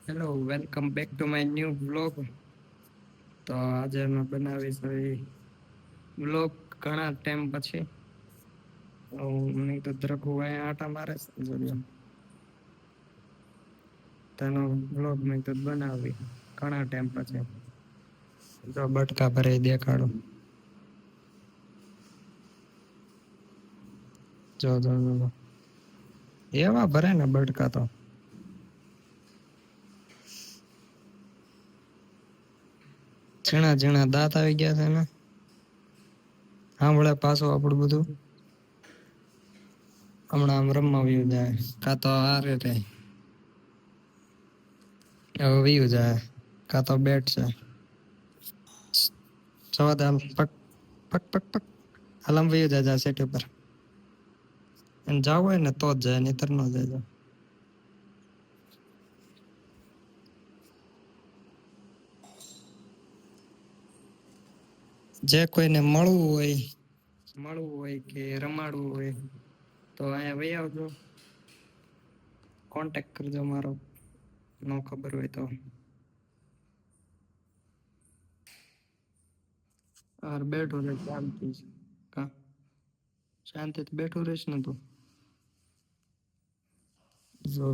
Hello, welcome back to my new vlog. તો આજે અમે બનાવીશું વ્લોગ ઘણા ટાઈમ પછી. નહીં તો દ્રકુ અહીંયા આટા મારે છે. તેનો વ્લોગ મેં તો બનાવી ઘણા ટાઈમ પછી. જો બટકા ભરે દેખાડો. જો એવા ભરે ને બટકા તો ઝીણા ઝીણા દાંત આવી ગયા છે ને. સાંભળે પાછું આપણું બધું હમણાં આમ રમવા વયું જાય, કાં તો આ રીતે હવે વયું જાય, કાં તો બેટ છે. જવા દે, પક પક પક પક હાલમ વયું જાય સેટ ઉપર. અને જવું હોય ને તો જ જાય, નહીતર ન જાય. જે કોઈને મળવું હોય કે રમાડવું હોય તો અહીંયા વહી આવજો. કોન્ટેક્ટ કરજો મારો, ન ખબર હોય તો. બેઠો રે શાંતિ, કા શાંતિથી બેઠો રહીશ ને તું. જો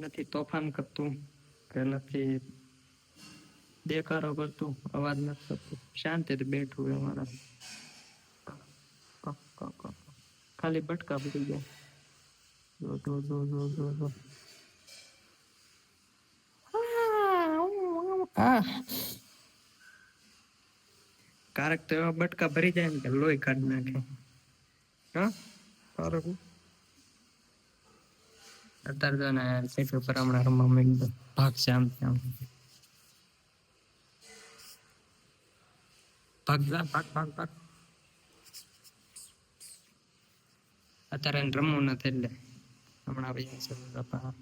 નથી તોફાન કરતું કે નથી દેખાડો કરતું, અવાજ નથી કરતું, શાંતિથી બેઠું હોય અમારા. ખાલી બટકા પડી ગયા. જો કારક તો એવા બટકા ભરી જાય ને કે લોહી કાઢી નાખે. હા કારક અત્યારે તો ને સેટ ઉપર હમણાં રમવા માંડી ભાગશે આમ તેમ. ભાગ ભાગ. અત્યારે રમવું નથી એટલે હમણાં ભાઈ છે બાપા.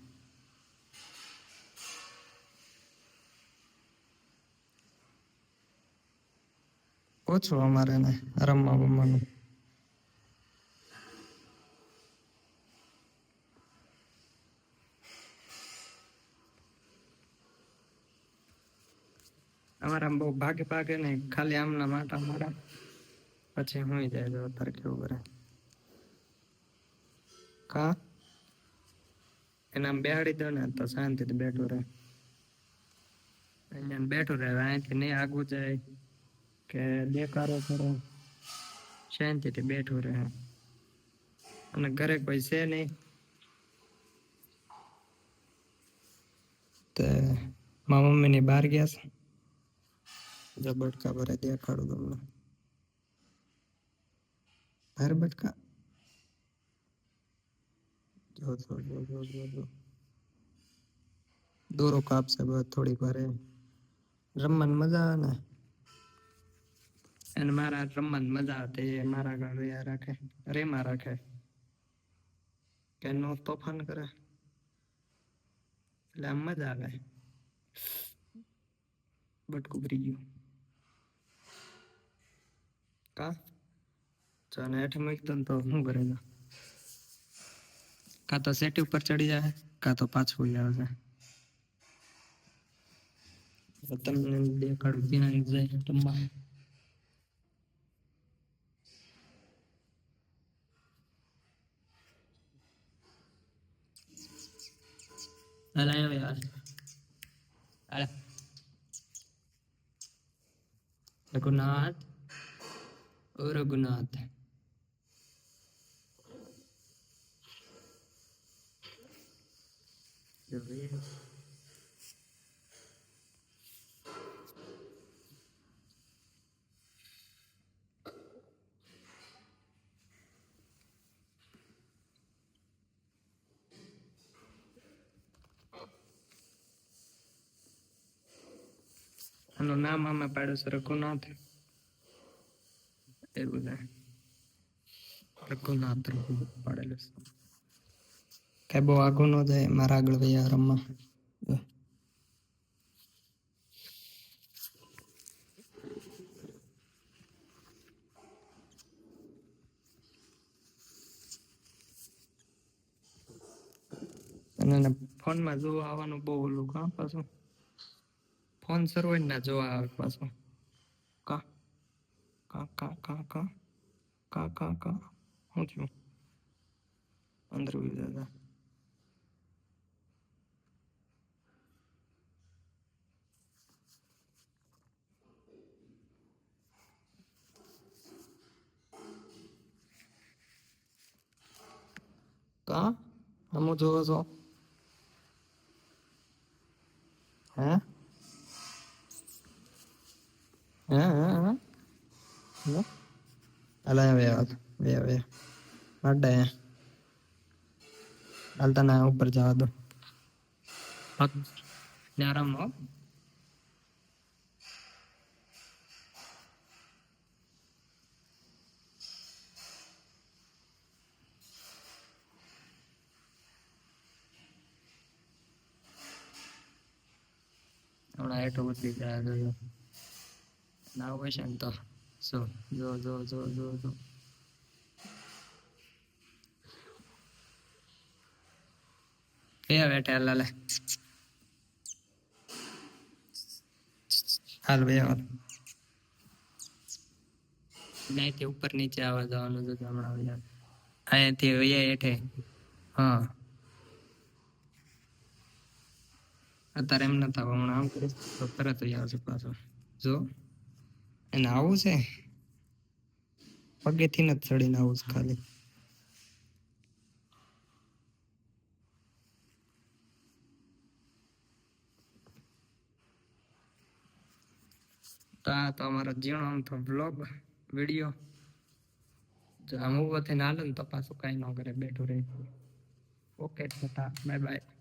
ઓછું અમારે ને રમવાનું. અમારા બહુ ભાગે ને ખાલી આમના માટા મારા પછી હું જાય જો અત્યારે કેવું કરે. કા એના બેહાડી દો ને તો શાંતિથી બેઠો રહે. અહીંયા બેઠું રહે, અહીંથી નહીં આગું જાય કે દેખાડો કરો, શાંતિથી બેઠું રહે. અને ઘરે કોઈ છે નહીં તે મારા મમ્મીની બહાર ગયા છે. જો બટકા ભરે દેખાડું તમને. ભર બટકા જો દોરો કાપશે બસ થોડીક વાર. રમવાની મજા આવે ને, અને મારા રમવાની મજા આવતી મારા આગળ રાખે, રેમાં રાખે કે નો તોફાન કરે એટલે આમ મજા આવે. બટકું ભરી ગયું કા ચાને હેઠ મૂકી તો શું કરે, કાં તો સેટી ઉપર ચડી જાય કાં તો પાછું આવે. તમને દેખાડું ત્યાં જાય રમવા. રઘુનાથ ઓ રઘુનાથ. આનું નામ અમે પાડ્યું છે રઘુનાથ. એવું છે રઘુનાથ પાડેલું છે. કઈ બહુ આગું ન જાય, મારા આગળ વૈયા રમવા. અને ફોનમાં જોવા આવવાનું બહુ ઓલું કાં પાછું ફોન સર્વર ના જોવા આવે પાછું કા કા કા કા કા કા કા કા શું થયું અંદર દાદા કા હમું જોવો છો હે હે હે હે અલા વે અડે હાલતા ના ઉપર જવા દો ને આરામ હમણાં એટલું ઉતરી જાય જોયો ના હોય છે ને તો જો એ બેઠે હાલ હાલ બે હાલ નહીં ઉપર નીચે આવવા જવાનું છે હમણાં અહીંયાથી વૈયા હેઠે હા અત્યારે એમ નતા હમણાં આમ કરીશ તો તરત જ આવશે પાછો જો એને આવું છે પગેથી નથી ચડીને આવું છે ખાલી તો આ તો અમારો જીણો આમ તો બ્લોગ વિડીયો જો આમ ઉભો થઈને હાલે ને તો પાછું કઈ ન કરે બેઠું રહે ઓકે બાય બાય